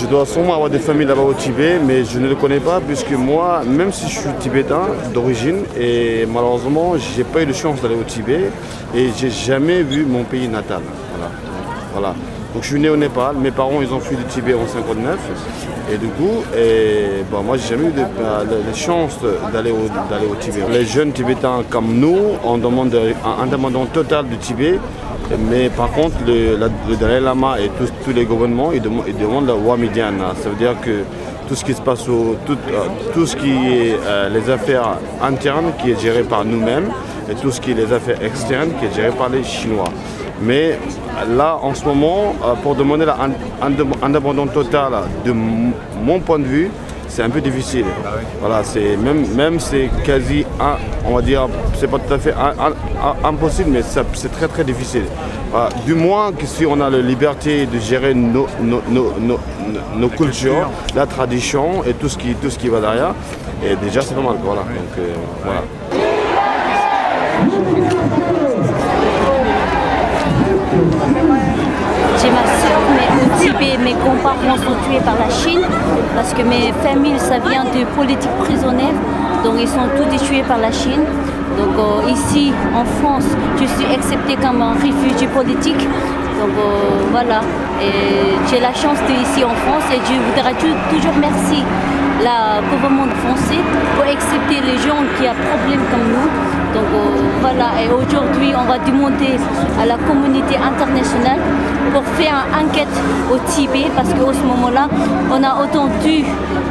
Je dois sûrement avoir des familles là-bas au Tibet, mais je ne le connais pas puisque moi, même si je suis tibétain d'origine, et malheureusement, j'ai pas eu de chance d'aller au Tibet et j'ai jamais vu mon pays natal. Voilà. Donc je suis né au Népal, mes parents ils ont fui du Tibet en 59 et du coup, moi j'ai jamais eu de chance d'aller au Tibet. Les jeunes Tibétains comme nous, on demande un indépendance totale du Tibet. Mais par contre, le Dalai Lama et tous les gouvernements, ils demandent la Wamidiana. Ça veut dire que tout ce qui se passe, tout ce qui est les affaires internes qui est géré par nous-mêmes et tout ce qui est les affaires externes qui est géré par les Chinois. Mais là, en ce moment, pour demander l'indépendance totale, de mon point de vue, c'est un peu difficile. Voilà, c'est même c'est quasi, on va dire, c'est pas tout à fait impossible, mais c'est très très difficile. Voilà, du moins que si on a la liberté de gérer nos cultures, la tradition et tout ce qui va derrière, et déjà c'est pas mal. Voilà. Donc, voilà. J'ai ma soeur, mais au Tibet, mes grands-parents sont tués par la Chine parce que mes familles, ça vient de politiques prisonnières, donc ils sont tous tués par la Chine. Donc ici, en France, je suis acceptée comme un réfugié politique. Donc voilà, et j'ai la chance d'être ici en France et je voudrais toujours merci le gouvernement français pour accepter les gens qui ont problème comme nous. Donc voilà, et aujourd'hui on va demander à la communauté internationale pour faire une enquête au Tibet parce qu'à ce moment-là, on a entendu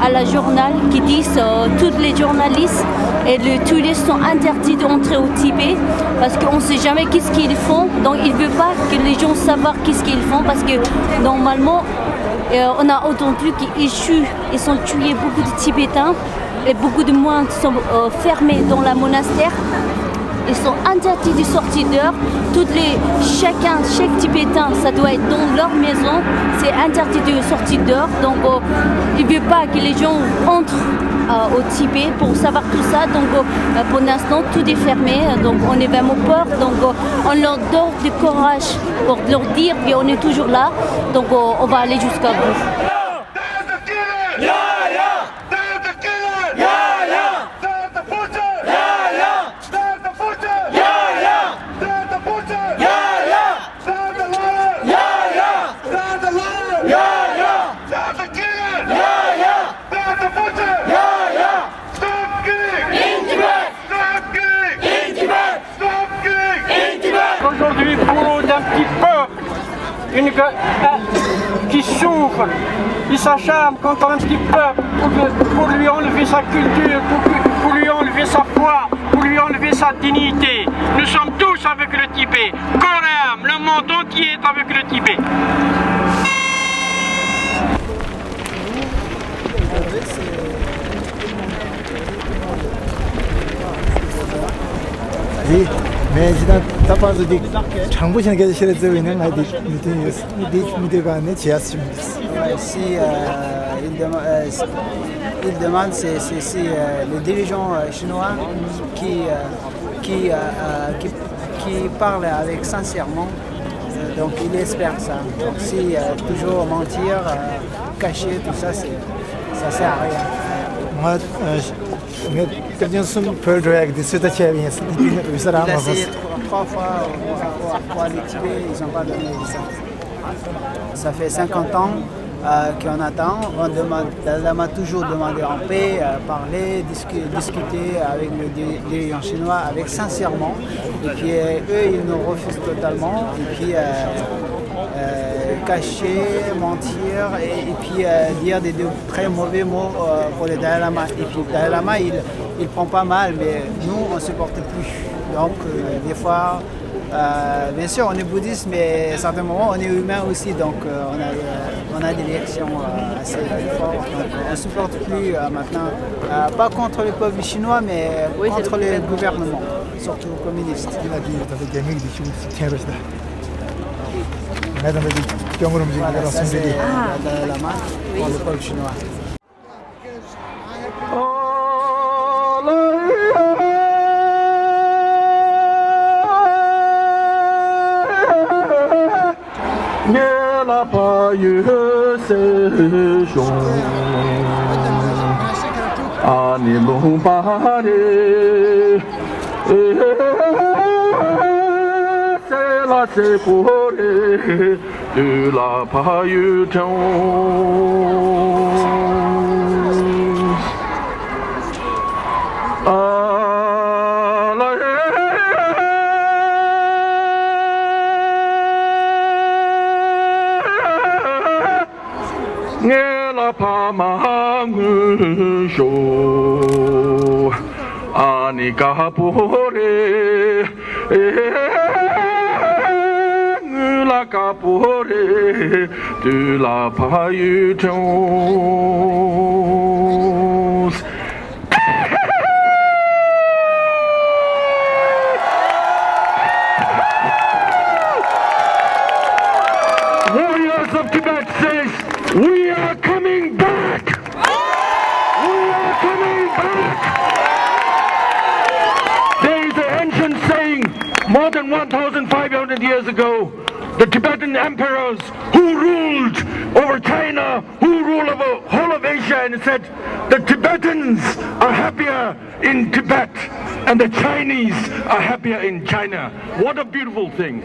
à la journal qui disent tous les journalistes et les touristes sont interdits d'entrer au Tibet parce qu'on ne sait jamais qu'est-ce qu'ils font. Donc ils ne veulent pas que les gens sachent qu'est-ce qu'ils font parce que normalement on a entendu qu'ils sont tués beaucoup de Tibétains et beaucoup de moines sont fermés dans le monastère. Ils sont interdits de sortir dehors. Chaque Tibétain, ça doit être dans leur maison. C'est interdit de sortir dehors. Donc, ils ne veulent pas que les gens entrent au Tibet pour savoir tout ça. Donc, pour l'instant, tout est fermé. Donc, on est vraiment peur. Donc, on leur donne du courage pour leur dire qu'on est toujours là. Donc, on va aller jusqu'à bout. Aujourd'hui, pour d'un petit peuple qui souffre, il s'acharne contre un petit peuple pour lui enlever sa culture, pour lui enlever sa foi, pour lui enlever sa dignité. Nous sommes tous avec le Tibet. Corps et âme, le monde entier est avec le Tibet. 매지단 답아서 장부신 계시를 쓰고 있는 아이디 미디가네 지하수입니다. Si il demande, c'est les dirigeants chinois qui parlent avec sincèrement, donc il espère ça. Donc si toujours mentir, cacher, tout ça, ça sert à rien. Moi, j'ai essayé 3 fois pour aller Tibet, ils n'ont pas donné ça. Ça fait 50 ans qu'on attend. On m'a toujours demandé en paix, parler, discuter avec le dirigeant chinois avec sincèrement. Et puis eux, ils nous refusent totalement. Et puis cacher, mentir et puis dire des très mauvais mots pour le Dalai Lama. Et puis le Dalai Lama, il prend pas mal, mais nous, on ne supporte plus. Donc des fois, bien sûr, on est bouddhiste, mais à certains moments, on est humain aussi. Donc on a des réactions assez fortes. Donc, on ne supporte plus maintenant, pas contre le peuple chinois, mais contre le gouvernement, surtout communiste. Madame Voilà, ça c'est le Dalai Lama pour le peuple chinois. Yeah. la paille c'est chaud. Ani long pare, c'est la séparée de la paille 파망을 쇼 아니까 보레 응라까 보레 들라 파유토스 Warriors of Tibet says we are coming back! We are coming back! There is an ancient saying, more than 1,500 years ago, the Tibetan emperors who ruled over China, who ruled over whole of Asia, and said, the Tibetans are happier in Tibet, and the Chinese are happier in China. What a beautiful thing.